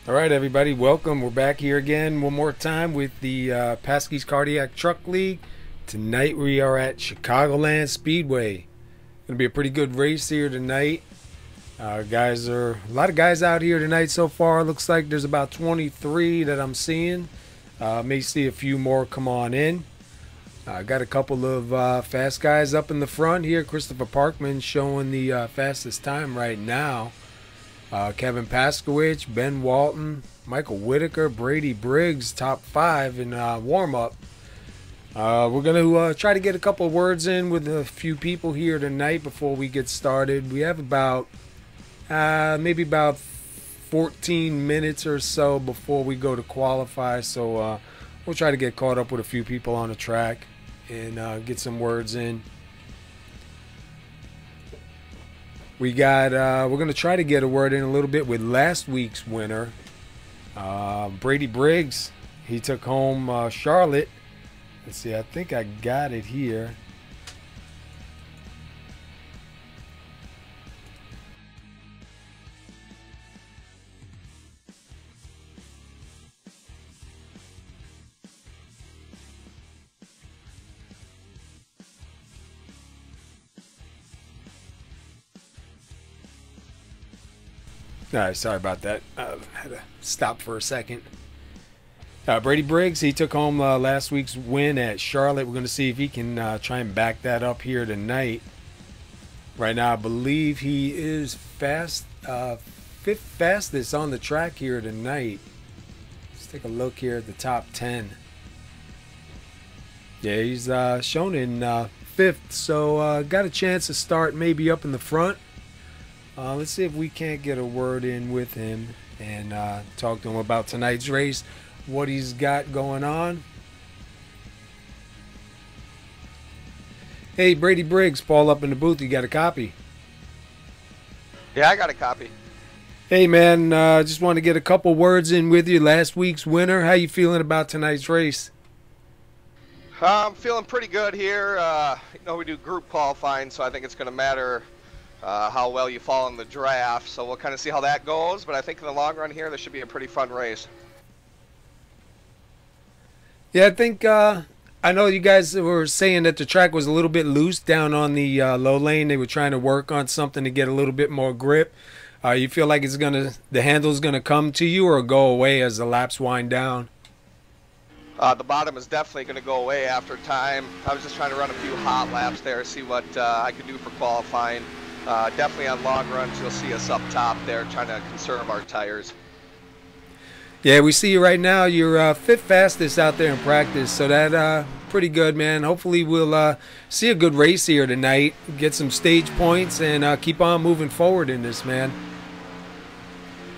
All right, everybody, welcome. We're back here again one more time with the PASKY'S Cardiac Truck League. Tonight we are at Chicagoland Speedway. Gonna be a pretty good race here tonight. A lot of guys out here tonight so far. Looks like there's about 23 that I'm seeing. May see a few more come on in. Got a couple of fast guys up in the front here. Christopher Parkman showing the fastest time right now. Kevin Pasky'S, Ben Walton, Michael Whitaker, Brady Briggs, top 5 in warm-up. We're going to try to get a couple of words in with a few people here tonight before we get started. We have about maybe about 14 minutes or so before we go to qualify, so we'll try to get caught up with a few people on the track and get some words in. We're going to try to get a word in a little bit with last week's winner, Brady Briggs. He took home Charlotte. Let's see, I think I got it here. All right, sorry about that. I had to stop for a second. Brady Briggs, he took home last week's win at Charlotte. We're going to see if he can try and back that up here tonight. Right now, I believe he is fifth fastest on the track here tonight. Let's take a look here at the top 10. Yeah, he's shown in 5th, so got a chance to start maybe up in the front. Let's see if we can't get a word in with him and talk to him about tonight's race, what he's got going on. Hey, Brady Briggs, Paul up in the booth. You got a copy? Yeah, I got a copy. Hey, man, just want to get a couple words in with you. Last week's winner, how you feeling about tonight's race? I'm feeling pretty good here. We do group qualifying, so I think it's going to matter how well you fall in the draft, so we'll kind of see how that goes, but I think in the long run here, this should be a pretty fun race. Yeah, I think, I know you guys were saying that the track was a little bit loose down on the low lane. They were trying to work on something to get a little bit more grip. You feel like the handle's gonna come to you or go away as the laps wind down? The bottom is definitely going to go away after time. I was just trying to run a few hot laps there, see what I could do for qualifying. Definitely on long runs, you'll see us up top there trying to conserve our tires. Yeah, we see you right now. You're 5th fastest out there in practice, so that pretty good, man. Hopefully we'll see a good race here tonight, get some stage points, and keep on moving forward in this, man.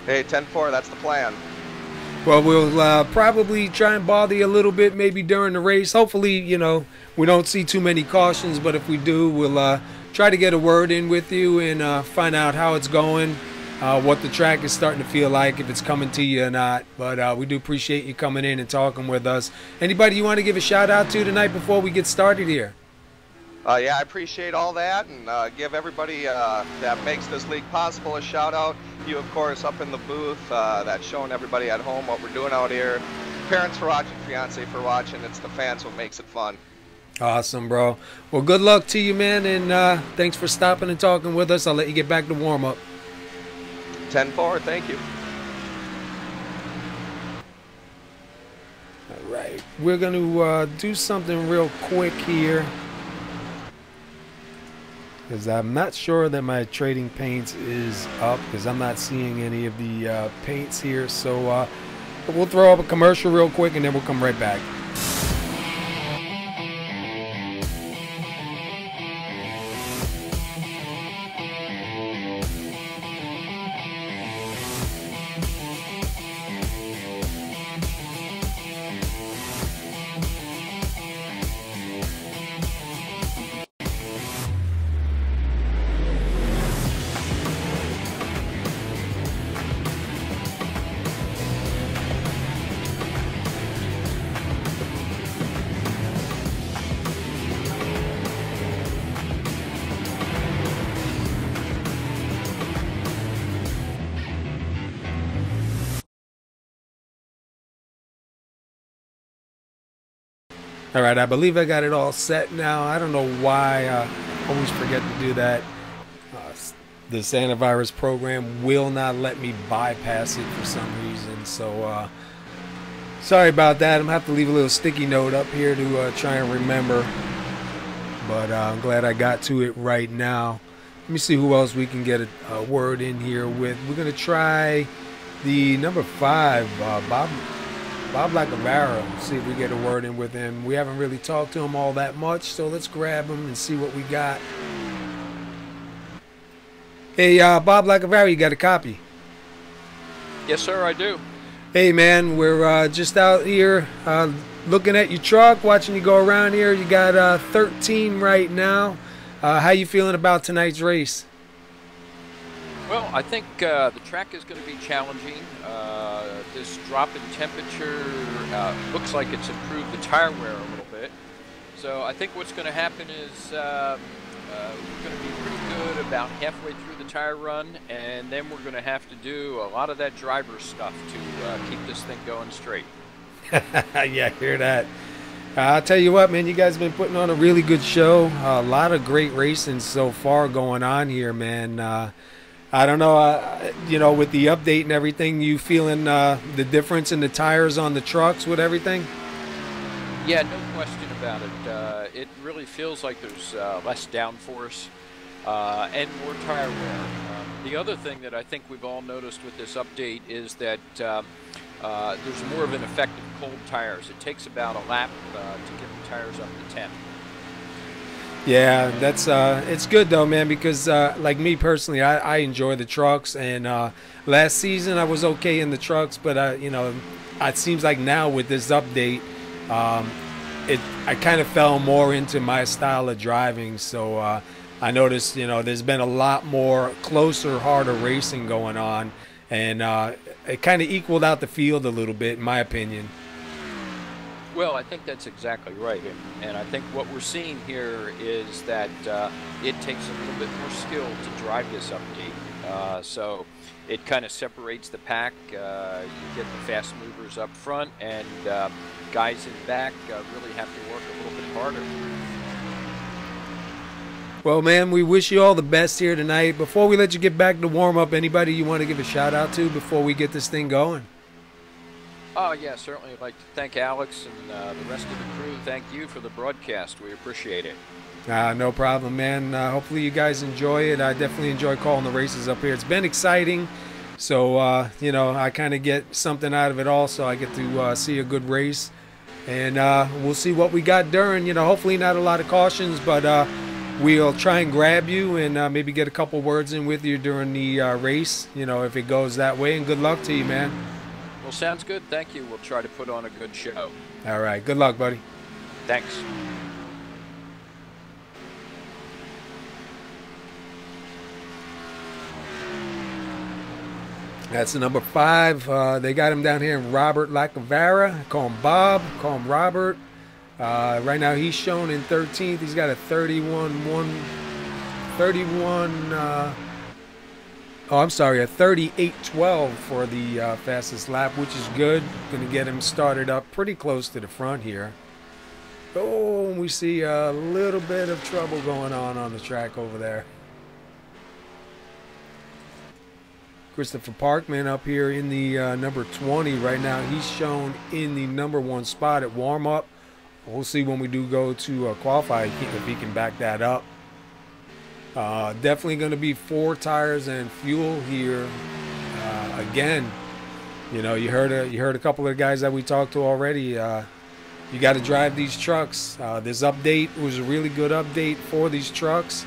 Hey, 10-4, that's the plan. Well, we'll probably try and bother you a little bit maybe during the race. Hopefully, we don't see too many cautions, but if we do, we'll try to get a word in with you and find out how it's going, what the track is starting to feel like, if it's coming to you or not. But we do appreciate you coming in and talking with us. Anybody you want to give a shout out to tonight before we get started here? Yeah, I appreciate all that, and give everybody that makes this league possible a shout out. You, of course, up in the booth, that's showing everybody at home what we're doing out here. Parents for watching, fiance for watching. It's the fans what makes it fun. Awesome, bro. Well, good luck to you, man, and thanks for stopping and talking with us. I'll let you get back to warm-up. 10-4, thank you. All right, we're going to do something real quick here, because I'm not sure that my trading paints is up, because I'm not seeing any of the paints here. So we'll throw up a commercial real quick, and then we'll come right back. All right, I believe I got it all set now. I don't know why I always forget to do that. This antivirus program will not let me bypass it for some reason. So sorry about that. I'm going to have to leave a little sticky note up here to try and remember. But I'm glad I got to it right now. Let me see who else we can get a word in here with. We're going to try the number 5, Bob Lacavara. See if we get a word in with him. We haven't really talked to him all that much, so let's grab him and see what we got. Hey, Bob Lacavara, you got a copy? Yes, sir, I do. Hey, man, we're just out here looking at your truck, watching you go around here. You got 13 right now. How you feeling about tonight's race? Well, I think the track is going to be challenging. This drop in temperature looks like it's improved the tire wear a little bit. So I think what's going to happen is we're going to be pretty good about halfway through the tire run, and then we're going to have to do a lot of that driver stuff to keep this thing going straight. Yeah, hear that. I'll tell you what, man, you guys have been putting on a really good show. A lot of great racing so far going on here, man. I don't know, you know, with the update and everything, you feeling the difference in the tires on the trucks with everything? Yeah, no question about it. It really feels like there's less downforce and more tire wear. The other thing that I think we've all noticed with this update is that there's more of an effect of cold tires. It takes about a lap to get the tires up to 10. Yeah, that's it's good though, man, because like me personally, I enjoy the trucks, and last season I was okay in the trucks, but you know, it seems like now with this update, I kind of fell more into my style of driving. So I noticed, you know, there's been a lot more closer, harder racing going on, and it kind of equaled out the field a little bit, in my opinion. Well, I think that's exactly right, and I think what we're seeing here is that it takes a little bit more skill to drive this update. So it kind of separates the pack. You get the fast movers up front, and guys in back really have to work a little bit harder. Well, man, we wish you all the best here tonight. Before we let you get back to warm up, anybody you want to give a shout out to before we get this thing going? Oh, yeah, certainly. I'd like to thank Alex and the rest of the crew. Thank you for the broadcast. We appreciate it. No problem, man. Hopefully you guys enjoy it. I definitely enjoy calling the races up here. It's been exciting. So, you know, I kind of get something out of it also. I get to see a good race. And we'll see what we got during. You know, hopefully not a lot of cautions, but we'll try and grab you and maybe get a couple words in with you during the race, you know, if it goes that way. And good luck to you, man. Well, sounds good. Thank you. We'll try to put on a good show. All right. Good luck, buddy. Thanks. That's the number 5. They got him down here in Robert Lacavara. Call him Bob. Call him Robert. Right now he's shown in 13th. He's got a 38.12 for the fastest lap, which is good. Going to get him started up pretty close to the front here. Oh, we see a little bit of trouble going on the track over there. Christopher Parkman up here in the number 20 right now. He's shown in the number 1 spot at warm-up. We'll see when we do go to qualify if he can back that up. Definitely going to be 4 tires and fuel here. Again, you know, you heard a couple of guys that we talked to already. You got to drive these trucks. This update was a really good update for these trucks.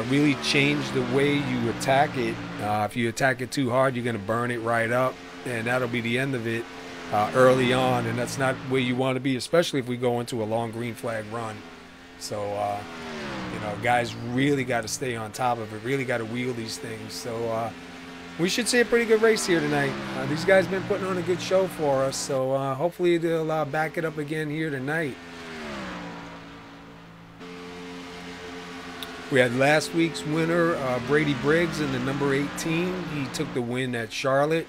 Really changed the way you attack it. If you attack it too hard, you're going to burn it right up, and that'll be the end of it early on, and that's not where you want to be, especially if we go into a long green flag run. So, you know, guys really got to stay on top of it, really got to wheel these things. So we should see a pretty good race here tonight. These guys have been putting on a good show for us, so hopefully they'll back it up again here tonight. We had last week's winner, Brady Briggs, in the number 18. He took the win at Charlotte.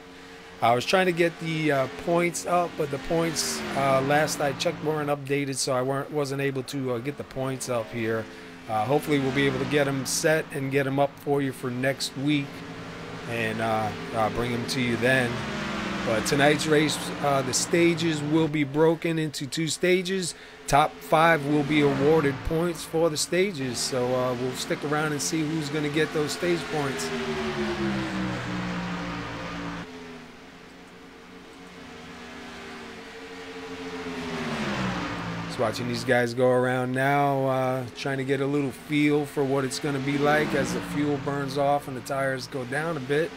I was trying to get the points up, but the points last I checked weren't updated, so I wasn't able to get the points up here. Hopefully we'll be able to get them set and get them up for you for next week, and bring them to you then. But tonight's race, the stages will be broken into 2 stages. Top 5 will be awarded points for the stages, so we'll stick around and see who's going to get those stage points. Just watching these guys go around now, trying to get a little feel for what it's going to be like as the fuel burns off and the tires go down a bit.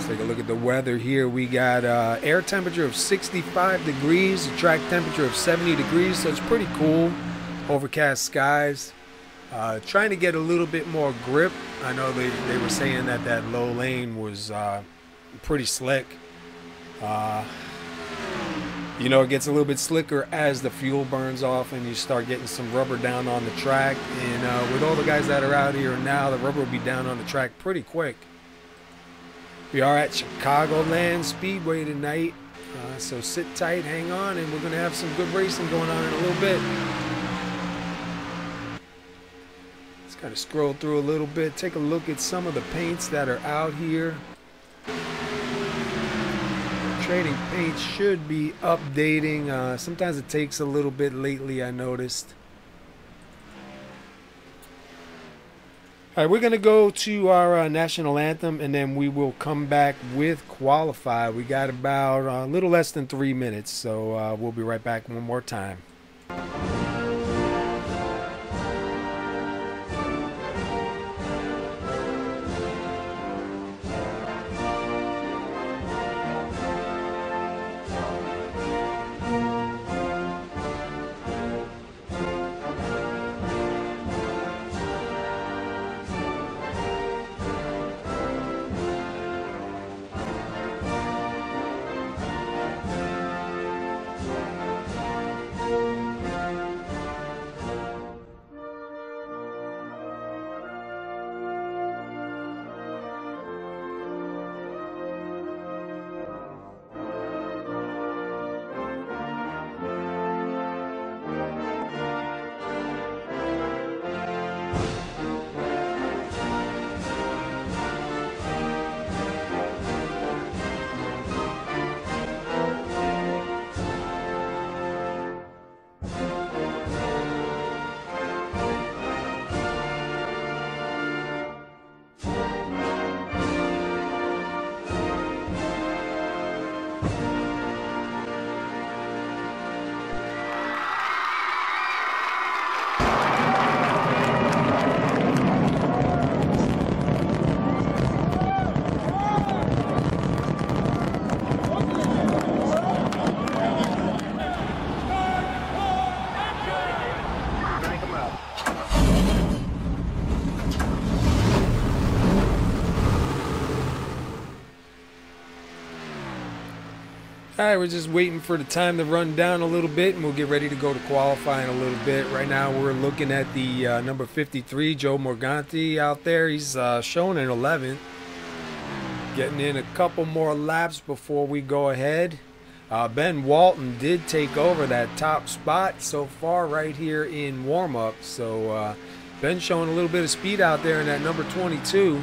Take a look at the weather here. We got air temperature of 65 degrees, a track temperature of 70 degrees, so it's pretty cool. Overcast skies. Trying to get a little bit more grip. I know they were saying that that low lane was pretty slick. You know, it gets a little bit slicker as the fuel burns off and you start getting some rubber down on the track. And with all the guys that are out here now, the rubber will be down on the track pretty quick. We are at Chicagoland Speedway tonight, so sit tight, hang on, and we're going to have some good racing going on in a little bit. Let's kind of scroll through a little bit, take a look at some of the paints that are out here. Trading paint should be updating. Sometimes it takes a little bit lately, I noticed. All right, we're going to go to our national anthem, and then we will come back with Qualify. We got about a little less than 3 minutes, so we'll be right back one more time. Alright, we're just waiting for the time to run down a little bit, and we'll get ready to go to qualify in a little bit. Right now we're looking at the number 53, Joe Morganti out there. He's showing an 11th. Getting in a couple more laps before we go ahead. Ben Walton did take over that top spot so far right here in warm-up. So Ben's showing a little bit of speed out there in that number 22.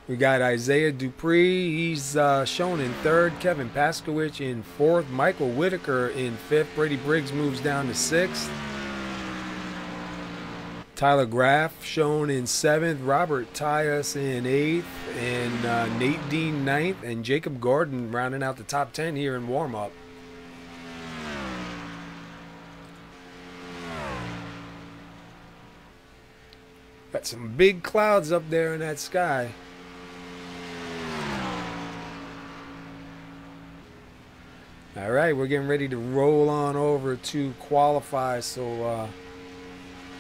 We got Isaiah Dupree, he's shown in 3rd. Kevin Pasky'S in 4th. Michael Whitaker in 5th. Brady Briggs moves down to 6th. Tyler Graff shown in 7th. Robert Tyus in 8th. And Nate Dean 9th. And Jacob Gordon rounding out the top 10 here in warm-up. Got some big clouds up there in that sky. All right, we're getting ready to roll on over to qualify, so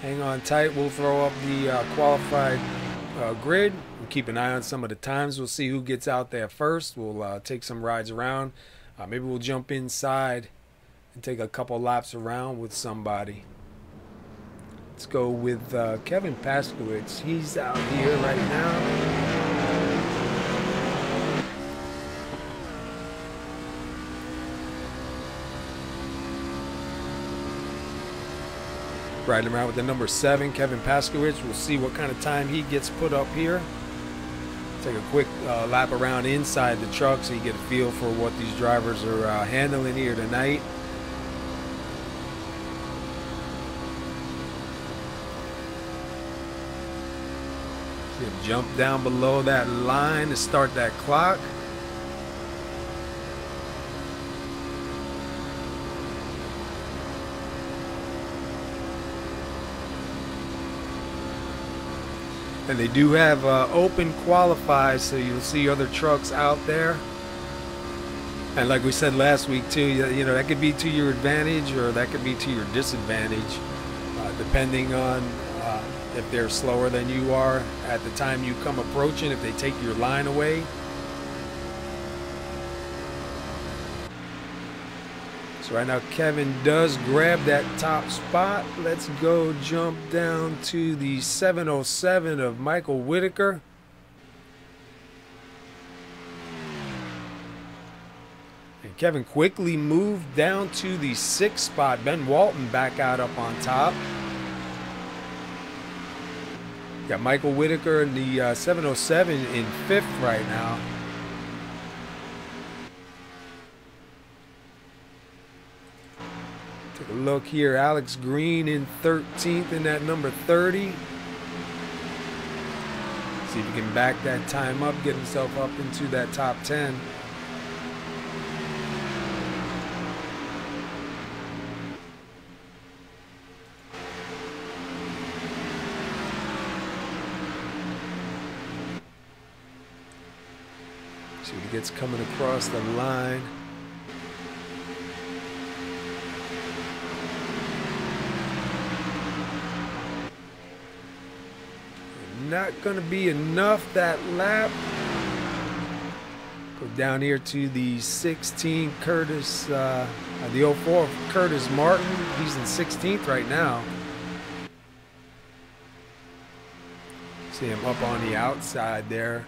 hang on tight. We'll throw up the qualified grid. We'll keep an eye on some of the times. We'll see who gets out there first. We'll take some rides around. Maybe we'll jump inside and take a couple laps around with somebody. Let's go with Kevin PASKY'S. He's out here right now. Riding around with the number 7, Kevin PASKY'S. We'll see what kind of time he gets put up here. Take a quick lap around inside the truck so you get a feel for what these drivers are handling here tonight. Jump down below that line to start that clock. And they do have open qualifies, so you'll see other trucks out there. And like we said last week too, you know, that could be to your advantage or that could be to your disadvantage, depending on if they're slower than you are at the time you come approaching, if they take your line away. So right now Kevin does grab that top spot. Let's go jump down to the 707 of Michael Whitaker. And Kevin quickly moved down to the 6th spot. Ben Walton back out up on top. Got Michael Whitaker in the 707 in 5th right now. Take a look here. Alex Green in 13th in that number 30. See if he can back that time up, get himself up into that top 10. See what he gets coming across the line. Not going to be enough that lap. Go down here to the 16 Curtis, the 04 Curtis Martin. He's in 16th right now. See him up on the outside there.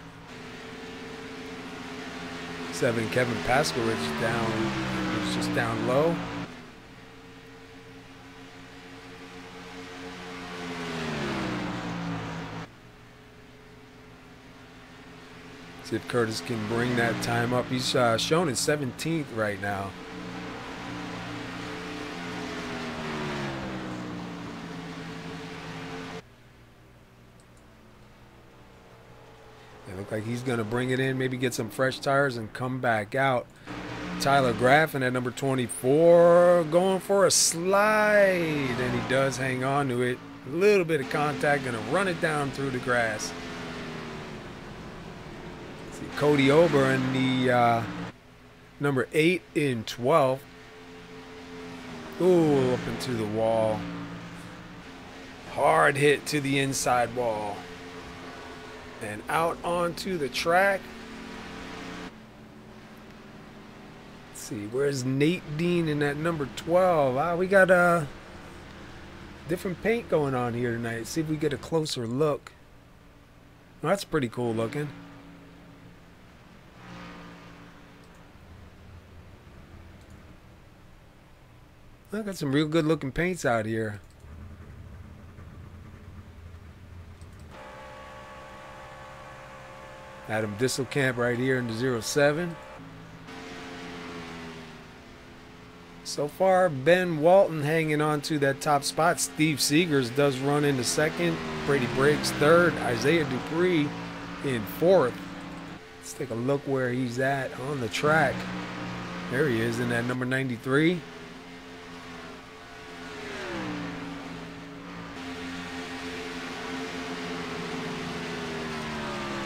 7 Kevin PASKY'S down, he's just down low. See if Curtis can bring that time up. He's shown in 17th right now. It looks like he's going to bring it in, maybe get some fresh tires and come back out. Tyler Graffin at number 24 going for a slide, and he does hang on to it. A little bit of contact, going to run it down through the grass. See Cody Ober in the number 8 in 12th. Ooh, up into the wall. Hard hit to the inside wall. And out onto the track. Let's see, where's Nate Dean in that number 12? We got different paint going on here tonight. See if we get a closer look. Well, that's pretty cool looking. I got some real good looking paints out here. Adam Disselkamp right here in the 07. So far, Ben Walton hanging on to that top spot. Steve Seegers does run into 2nd. Brady Briggs 3rd. Isaiah Dupree in 4th. Let's take a look where he's at on the track. There he is in that number 93.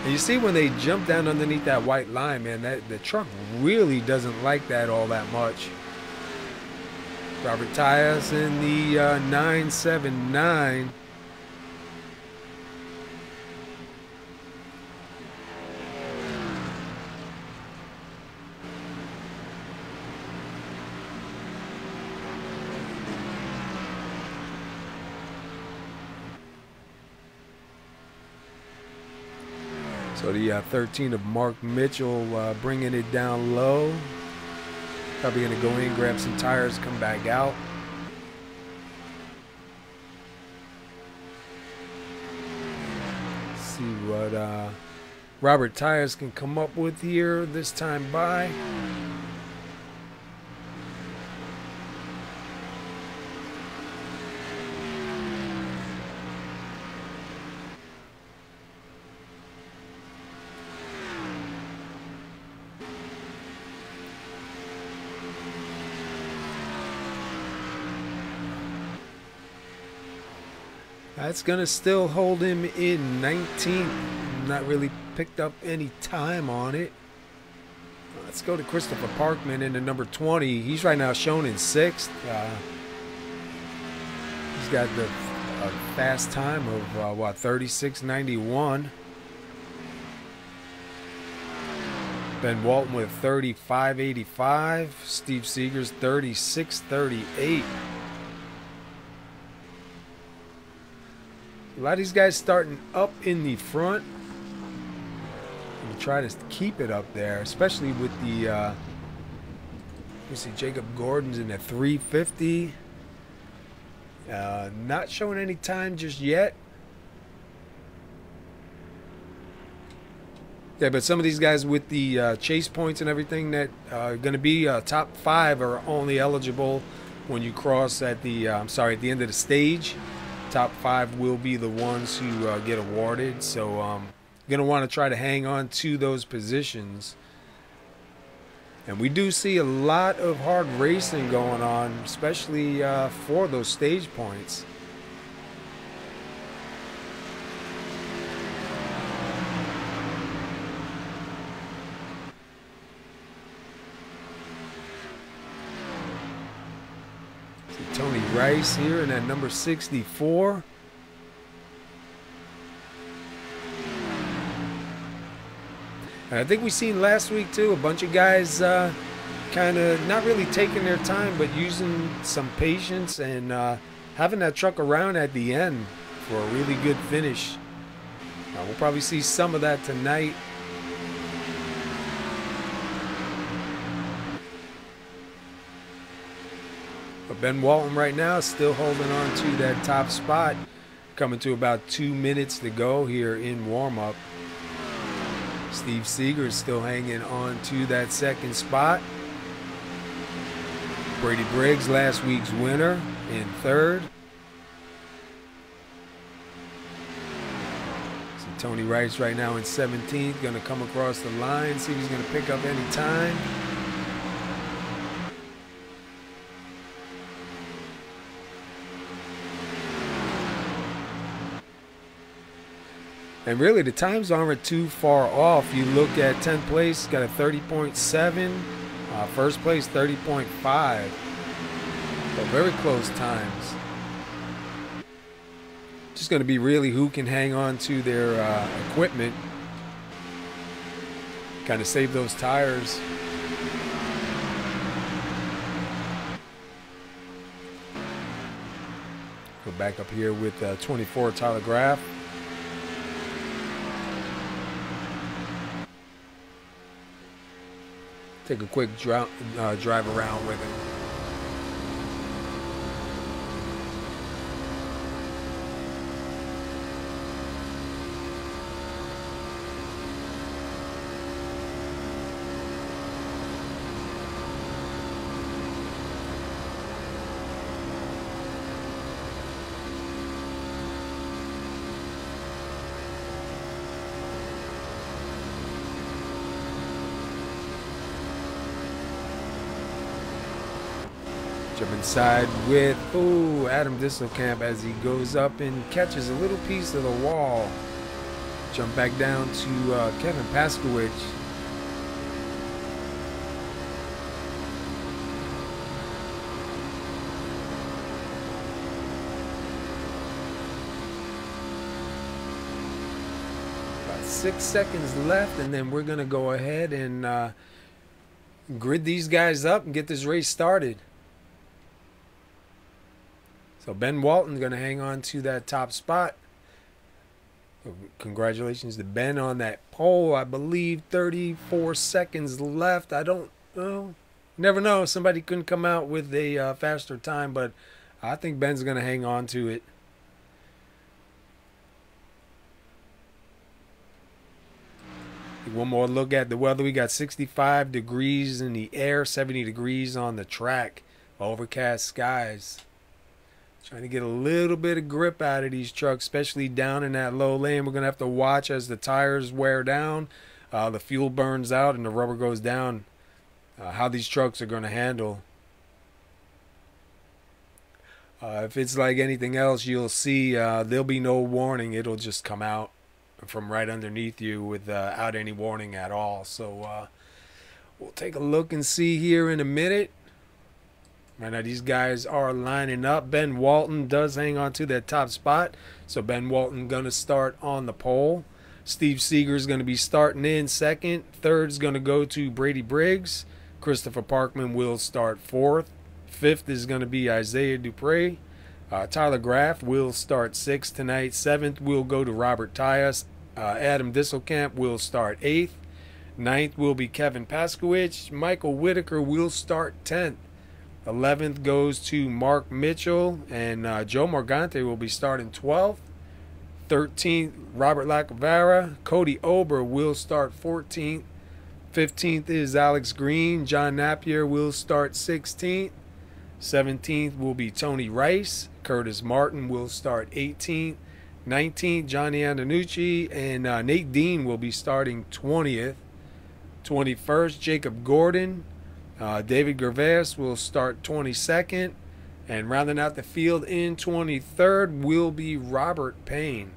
And you see when they jump down underneath that white line, man, the truck really doesn't like that all that much. Robert Tyus in the 979. So the 13 of Mark Mitchell bringing it down low. Probably going to go in, grab some tires, come back out. See what Robert Tires can come up with here this time by. That's going to still hold him in 19th. Not really picked up any time on it. Let's go to Christopher Parkman in the number 20. He's right now shown in 6th. He's got the fast time of, what, 36.91. Ben Walton with 35.85. Steve Seegers 36.38. A lot of these guys starting up in the front. And try to keep it up there, especially with the, you see Jacob Gordon's in the 350. Not showing any time just yet. Yeah, but some of these guys with the chase points and everything that are going to be top 5 are only eligible when you cross at the, at the end of the stage. Top 5 will be the ones who get awarded, so you're going to want to try to hang on to those positions. And we do see a lot of hard racing going on, especially for those stage points. Tony Rice here in that number 64. And I think we seen last week too a bunch of guys kind of not really taking their time, but using some patience and having that truck around at the end for a really good finish. We'll probably see some of that tonight. But Ben Walton right now is still holding on to that top spot, coming to about 2 minutes to go here in warm-up. Steve Seeger is still hanging on to that second spot. Brady Briggs, last week's winner, in 3rd. See Tony Rice right now in 17th, going to come across the line, see if he's going to pick up any time. And really, the times aren't too far off. You look at 10th place, got a 30.7. First place, 30.5. So very close times. Just going to be really who can hang on to their equipment. Kind of save those tires. Go back up here with 24 Tyler Graff. Take a quick drive around with him. Jump inside with, Adam Disselkamp as he goes up and catches a little piece of the wall. Jump back down to Kevin Pasky'S. About 6 seconds left, and then we're going to go ahead and grid these guys up and get this race started. So Ben Walton's going to hang on to that top spot. Congratulations to Ben on that pole. I believe 34 seconds left. I don't know. Never know. Somebody couldn't come out with a faster time, but I think Ben's going to hang on to it. One more look at the weather. We got 65 degrees in the air, 70 degrees on the track. Overcast skies. Trying to get a little bit of grip out of these trucks, especially down in that low lane. We're going to have to watch as the tires wear down, the fuel burns out, and the rubber goes down, how these trucks are going to handle. If it's like anything else, you'll see there'll be no warning. It'll just come out from right underneath you without any warning at all. So we'll take a look and see here in a minute. Right now, these guys are lining up. Ben Walton does hang on to that top spot. So Ben Walton going to start on the pole. Steve Seeger's going to be starting in second. Third's going to go to Brady Briggs. Christopher Parkman will start fourth. Fifth is going to be Isaiah Dupre. Tyler Graff will start sixth tonight. Seventh will go to Robert Tyus. Adam Disselkamp will start eighth. Ninth will be Kevin PASKY'S. Michael Whitaker will start 10th. 11th goes to Mark Mitchell, and Joe Morgante will be starting 12th. 13th, Robert Lacavara. Cody Ober will start 14th. 15th is Alex Green. John Napier will start 16th. 17th will be Tony Rice. Curtis Martin will start 18th. 19th, Johnny Antonucci, and Nate Dean will be starting 20th. 21st, Jacob Gordon. David Gervais will start 22nd, and rounding out the field in 23rd will be Robert Payne.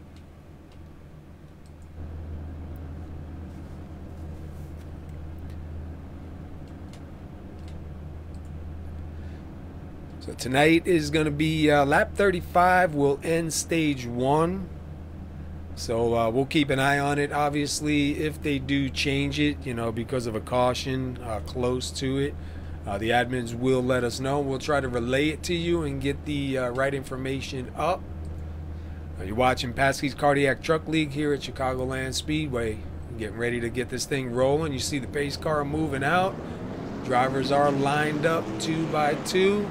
So tonight is going to be lap 35 will end stage 1. So we'll keep an eye on it. Obviously, if they do change it, you know, because of a caution close to it, the admins will let us know. We'll try to relay it to you and get the right information up. You're watching PASKY'S Cardiac Truck League here at Chicagoland Speedway. Getting ready to get this thing rolling. You see the pace car moving out. Drivers are lined up 2 by 2.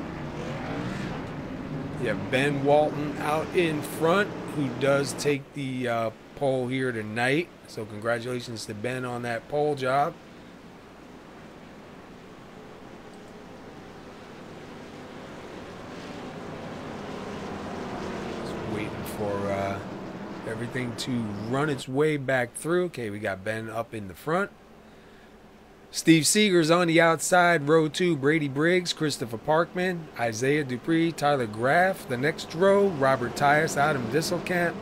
You have Ben Walton out in front, who does take the pole here tonight. So congratulations to Ben on that pole job. Just waiting for everything to run its way back through. Okay, we got Ben up in the front. Steve Seeger's on the outside, row 2, Brady Briggs, Christopher Parkman, Isaiah Dupree, Tyler Graff. The next row, Robert Tyus, Adam Disselkamp.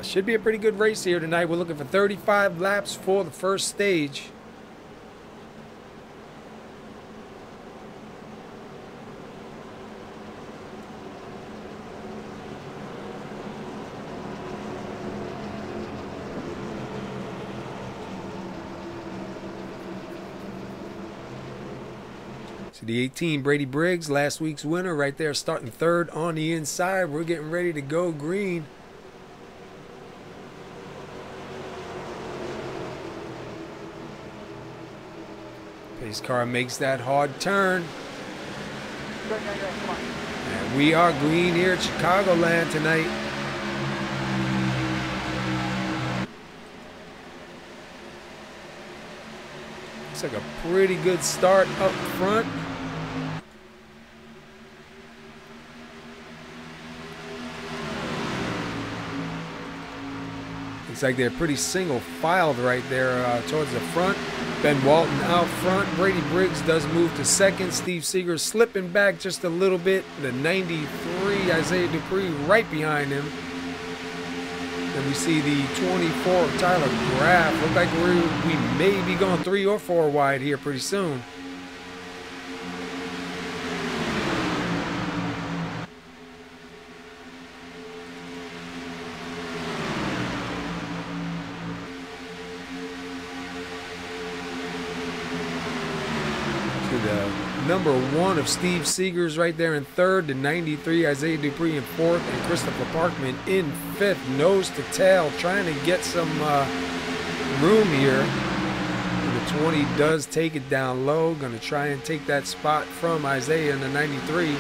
Should be a pretty good race here tonight. We're looking for 35 laps for the first stage. The 18, Brady Briggs, last week's winner right there, starting third on the inside. We're getting ready to go green. Pace car makes that hard turn. And we are green here at Chicagoland tonight. Looks like a pretty good start up front. Looks like they're pretty single filed right there towards the front. Ben Walton out front. Brady Briggs does move to second. Steve Seeger slipping back just a little bit. The 93, Isaiah Dupree, right behind him. Then we see the 24, Tyler Graff. Look like we may be going 3 or 4 wide here pretty soon. The number 1 of Steve Seegers right there in 3rd. The 93 Isaiah Dupree in 4th. And Christopher Parkman in 5th. Nose to tail, trying to get some room here. And the 20 does take it down low. Going to try and take that spot from Isaiah in the 93.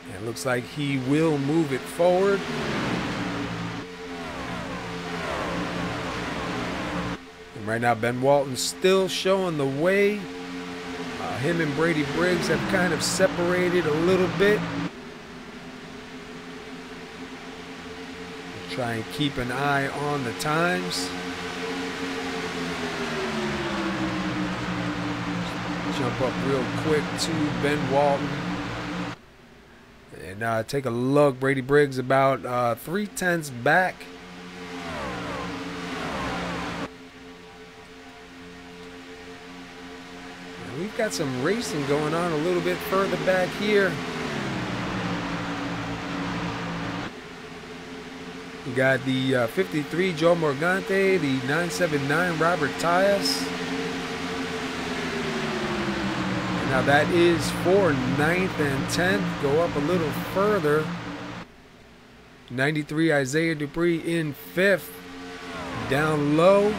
And it looks like he will move it forward. Right now, Ben Walton's still showing the way. Him and Brady Briggs have kind of separated a little bit. We'll try and keep an eye on the times. Jump up real quick to Ben Walton. And take a look. Brady Briggs about 3/10 back. We've got some racing going on a little bit further back here. We got the 53 Joe Morgante, the 979 Robert Tyus. Now that is for 9th and 10th. Go up a little further. 93 Isaiah Dupree in 5th. Down low.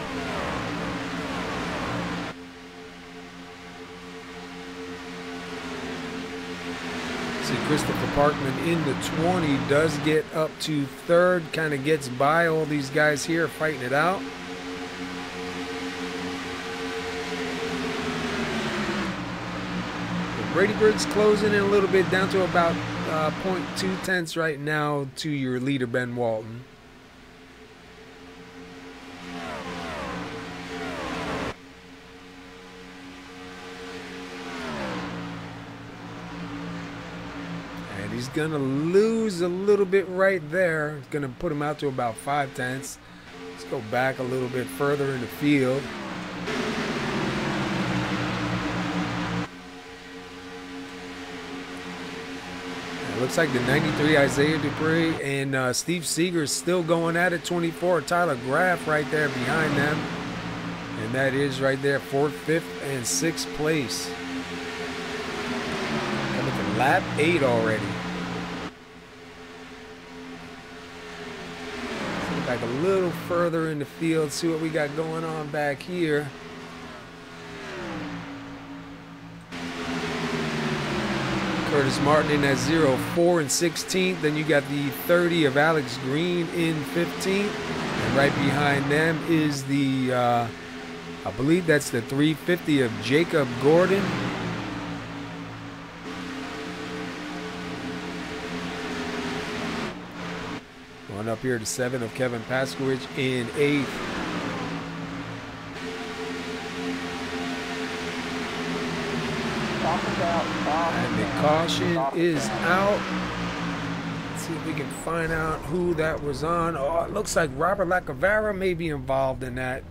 Christopher Parkman in the 20 does get up to 3rd, kind of gets by all these guys here fighting it out. Brady Briggs closing in a little bit, down to about 0.2 tenths right now to your leader Ben Walton. He's going to lose a little bit right there. It's going to put him out to about 5/10. Let's go back a little bit further in the field. It looks like the 93 Isaiah Dupree and Steve Seeger is still going at it. 24 Tyler Graff right there behind them. And that is right there 4th, 5th, and 6th place. Coming to lap 8 already. Back a little further in the field, see what we got going on back here. Curtis Martin in that 04 and 16th. Then you got the 30 of Alex Green in 15th. And right behind them is the, I believe that's the 350 of Jacob Gordon. Going up here to 7 of Kevin Pasky'S in 8th. And the caution is out. Let's see if we can find out who that was on. Oh, it looks like Robert Lacavera may be involved in that.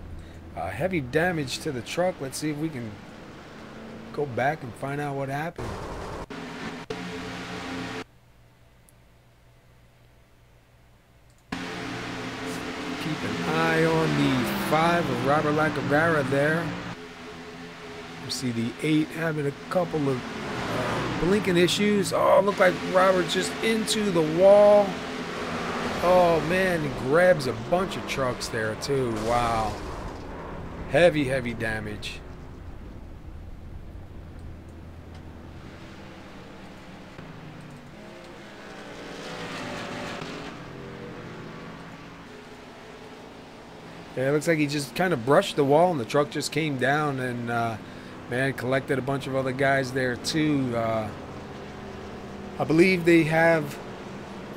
Heavy damage to the truck. Let's see if we can go back and find out what happened. Keep an eye on the 5 of Robert Lacavera there. You see the 8 having a couple of blinking issues. Oh, look like Robert's just into the wall. Oh man, he grabs a bunch of trucks there too. Wow. Heavy, heavy damage. Yeah, it looks like he just kind of brushed the wall and the truck just came down, and man, collected a bunch of other guys there too. I believe they have,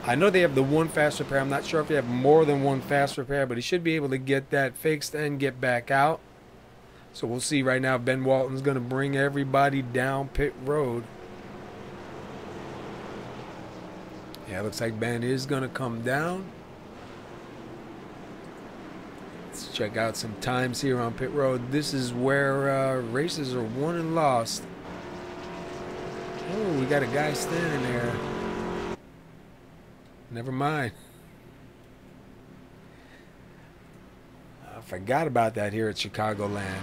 I know they have the one fast repair. I'm not sure if they have more than one fast repair, but he should be able to get that fixed and get back out. So we'll see right now. Ben Walton's going to bring everybody down pit road. Yeah, it looks like Ben is going to come down. Let's check out some times here on pit road. This is where races are won and lost. Oh, we got a guy standing there. Never mind. I forgot about that here at Chicagoland.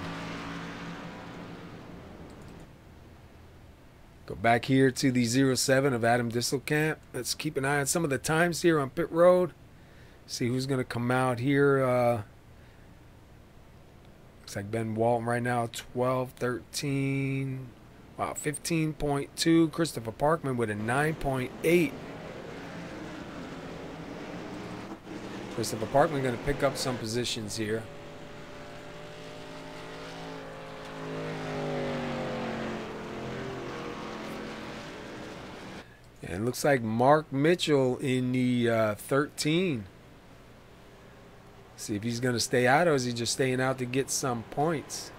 Go back here to the 07 of Adam Disselkamp. Let's keep an eye on some of the times here on pit road. See who's going to come out here. Looks like Ben Walton right now, 12:13. Wow, 15.2. Christopher Parkman with a 9.8. Christopher Parkman going to pick up some positions here. And it looks like Mark Mitchell in the 13. See if he's going to stay out, or is he just staying out to get some points?